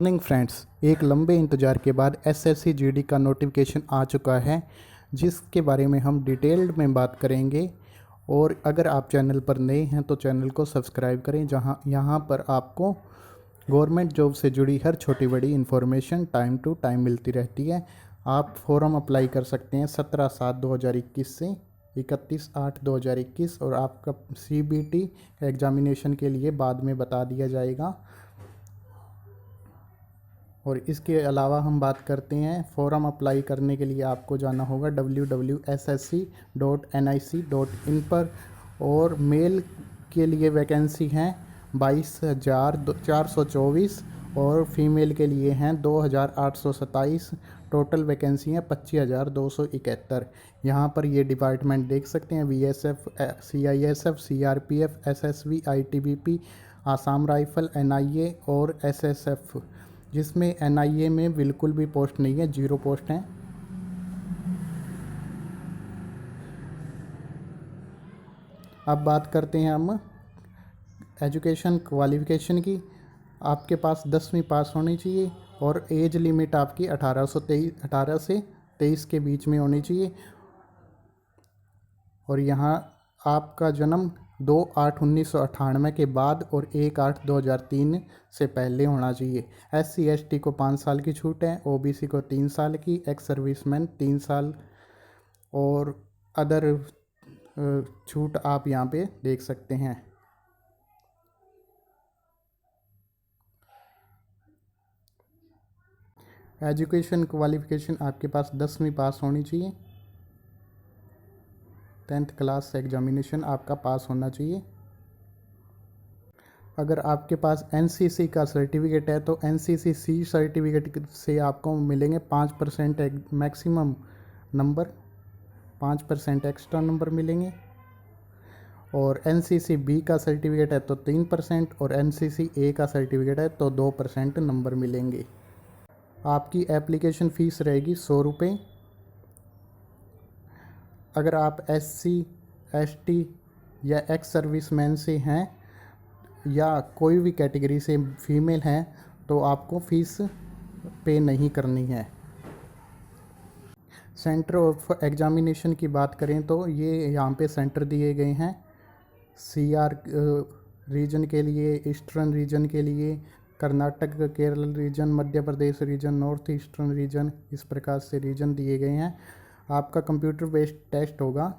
Morning friends, एक लंबे इंतज़ार के बाद एसएससी जीडी का नोटिफिकेशन आ चुका है, जिसके बारे में हम डिटेल्ड में बात करेंगे। और अगर आप चैनल पर नए हैं तो चैनल को सब्सक्राइब करें, जहां यहाँ पर आपको गवर्नमेंट जॉब से जुड़ी हर छोटी बड़ी इन्फॉर्मेशन टाइम टू टाइम मिलती रहती है। आप फॉर्म अप्लाई कर सकते हैं 17/7/2021 से 31/8/2021, और आपका सीबीटी एग्जामिनेशन के लिए बाद में बता दिया जाएगा। और इसके अलावा हम बात करते हैं, फॉर्म अप्लाई करने के लिए आपको जाना होगा www.ssc.nic.in पर। और मेल के लिए वैकेंसी हैं 22,424 और फीमेल के लिए हैं 2,827। टोटल वैकेंसी हैं 25,271। यहाँ पर ये डिपार्टमेंट देख सकते हैं: BSF, CISF, CRPF, SSB, ITBP, Assam rifle, NIA और एसएसएफ, जिसमें एनआईए में बिल्कुल भी पोस्ट नहीं है, 0 पोस्ट हैं। अब बात करते हैं हम एजुकेशन क्वालिफ़िकेशन की। आपके पास 10वीं पास होनी चाहिए और एज लिमिट आपकी 18 से 23 के बीच में होनी चाहिए। और यहाँ आपका जन्म 2/8/1998 के बाद और 1/8/2003 से पहले होना चाहिए। SC/ST को 5 साल की छूट है, OBC को 3 साल की, एक्स सर्विसमैन 3 साल, और अदर छूट आप यहाँ पे देख सकते हैं। एजुकेशन क्वालिफ़िकेशन आपके पास 10वीं पास होनी चाहिए, 10th क्लास एग्जामिनेशन आपका पास होना चाहिए। अगर आपके पास एनसीसी का सर्टिफिकेट है तो एनसीसी सी सर्टिफिकेट से आपको मिलेंगे 5% मैक्सिमम नंबर, 5% एक्स्ट्रा नंबर मिलेंगे। और एनसीसी बी का सर्टिफिकेट है तो 3%, और एनसीसी ए का सर्टिफिकेट है तो 2% नंबर मिलेंगे। आपकी एप्लीकेशन फ़ीस रहेगी 100 रुपये। अगर आप SC, ST या एक्स सर्विसमैन से हैं या कोई भी कैटेगरी से फीमेल हैं तो आपको फ़ीस पे नहीं करनी है। सेंटर ऑफ एग्जामिनेशन की बात करें तो ये यहाँ पे सेंटर दिए गए हैं: CR रीजन के लिए, ईस्टर्न रीजन के लिए, Karnataka, Kerala reason, Madhya Pradesh reason, north eastern region, इस प्रकार से रीजन दिए गए हैं। आपका कंप्यूटर बेस्ड टेस्ट होगा,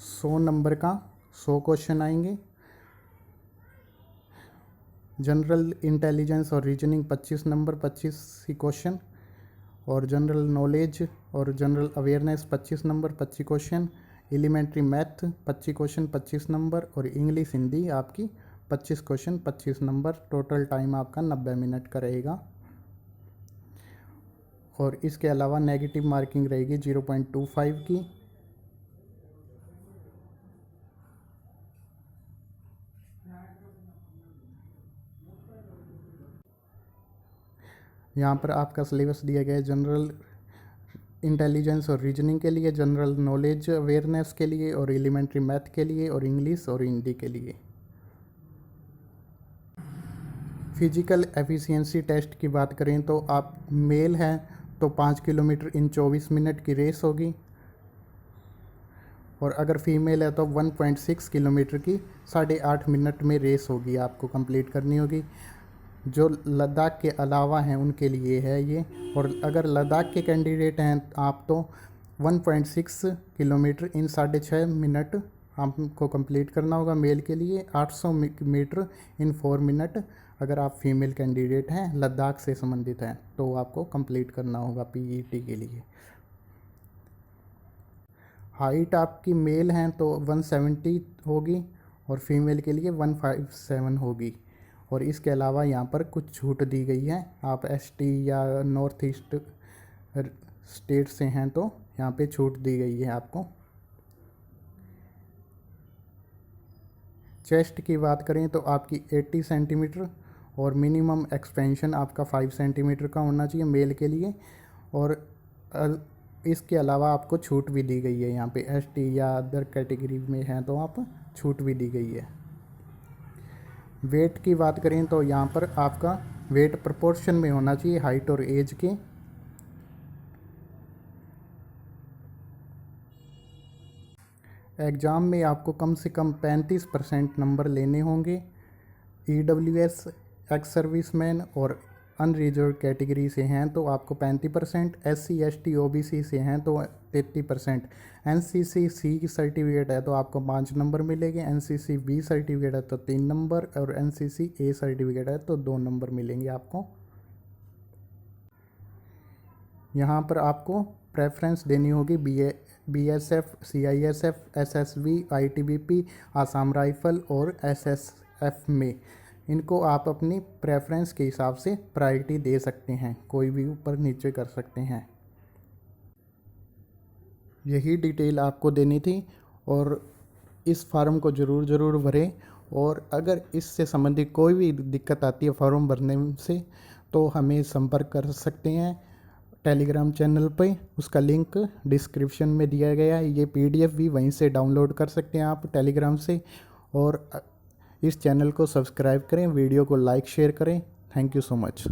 100 नंबर का, 100 क्वेश्चन आएंगे। जनरल इंटेलिजेंस और रीजनिंग 25 नंबर, 25 ही क्वेश्चन। और जनरल नॉलेज और general awareness 25 number, 25 question. Elementary math 25 question, 25 number. और इंग्लिश हिंदी आपकी 25 क्वेश्चन, 25 नंबर। टोटल टाइम आपका 90 मिनट का रहेगा। और इसके अलावा नेगेटिव मार्किंग रहेगी 0.25 की। यहाँ पर आपका सिलेबस दिया गया है जनरल इंटेलिजेंस और रीजनिंग के लिए, जनरल नॉलेज अवेयरनेस के लिए, और एलिमेंट्री मैथ के लिए, और इंग्लिश और हिंदी के लिए। फिजिकल एफिशिएंसी टेस्ट की बात करें तो आप मेल हैं तो 5 किलोमीटर इन 24 मिनट की रेस होगी। और अगर फीमेल है तो 1.6 किलोमीटर की 8.5 मिनट में रेस होगी, आपको कंप्लीट करनी होगी। जो लद्दाख के अलावा हैं उनके लिए है ये। और अगर लद्दाख के कैंडिडेट हैं आप तो 1.6 किलोमीटर इन 6.5 मिनट आपको कंप्लीट करना होगा मेल के लिए। 800 मीटर इन 4 मिनट अगर आप फीमेल कैंडिडेट हैं, लद्दाख से संबंधित हैं, तो आपको कंप्लीट करना होगा पीईटी के लिए। हाइट आपकी मेल हैं तो 170 होगी और फीमेल के लिए 157 होगी। और इसके अलावा यहाँ पर कुछ छूट दी गई है। आप एसटी या नॉर्थ ईस्ट स्टेट से हैं तो यहाँ पे छूट दी गई है आपको। चेस्ट की बात करें तो आपकी 80 सेंटीमीटर और मिनिमम एक्सपेंशन आपका 5 सेंटीमीटर का होना चाहिए मेल के लिए। और इसके अलावा आपको छूट भी दी गई है यहाँ पे, एसटी या अदर कैटेगरी में हैं तो आप छूट भी दी गई है। वेट की बात करें तो यहाँ पर आपका वेट प्रोपोर्शन में होना चाहिए हाइट और एज के। एग्ज़ाम में आपको कम से कम 35% नंबर लेने होंगे। EWS, एक्स सर्विसमैन और अनरिजर्व कैटेगरी से हैं तो आपको 35%, SC ST OBC से हैं तो 33%, NCC C की सर्टिफिकेट है तो आपको 5 नंबर मिलेंगे, NCC B सर्टिफिकेट है तो 3 नंबर और NCC A सर्टिफिकेट है तो 2 नंबर मिलेंगे आपको। यहाँ पर आपको प्रेफरेंस देनी होगी BSF, CISF, SSB, ITBP, Assam rifle और SSF में। इनको आप अपनी प्रेफरेंस के हिसाब से प्रायोरिटी दे सकते हैं, कोई भी ऊपर नीचे कर सकते हैं। यही डिटेल आपको देनी थी और इस फार्म को ज़रूर भरें। और अगर इससे संबंधित कोई भी दिक्कत आती है फॉर्म भरने से तो हमें संपर्क कर सकते हैं टेलीग्राम चैनल पे। उसका लिंक डिस्क्रिप्शन में दिया गया है। ये PDF भी वहीं से डाउनलोड कर सकते हैं आप टेलीग्राम से। और इस चैनल को सब्सक्राइब करें, वीडियो को लाइक शेयर करें। Thank you so much.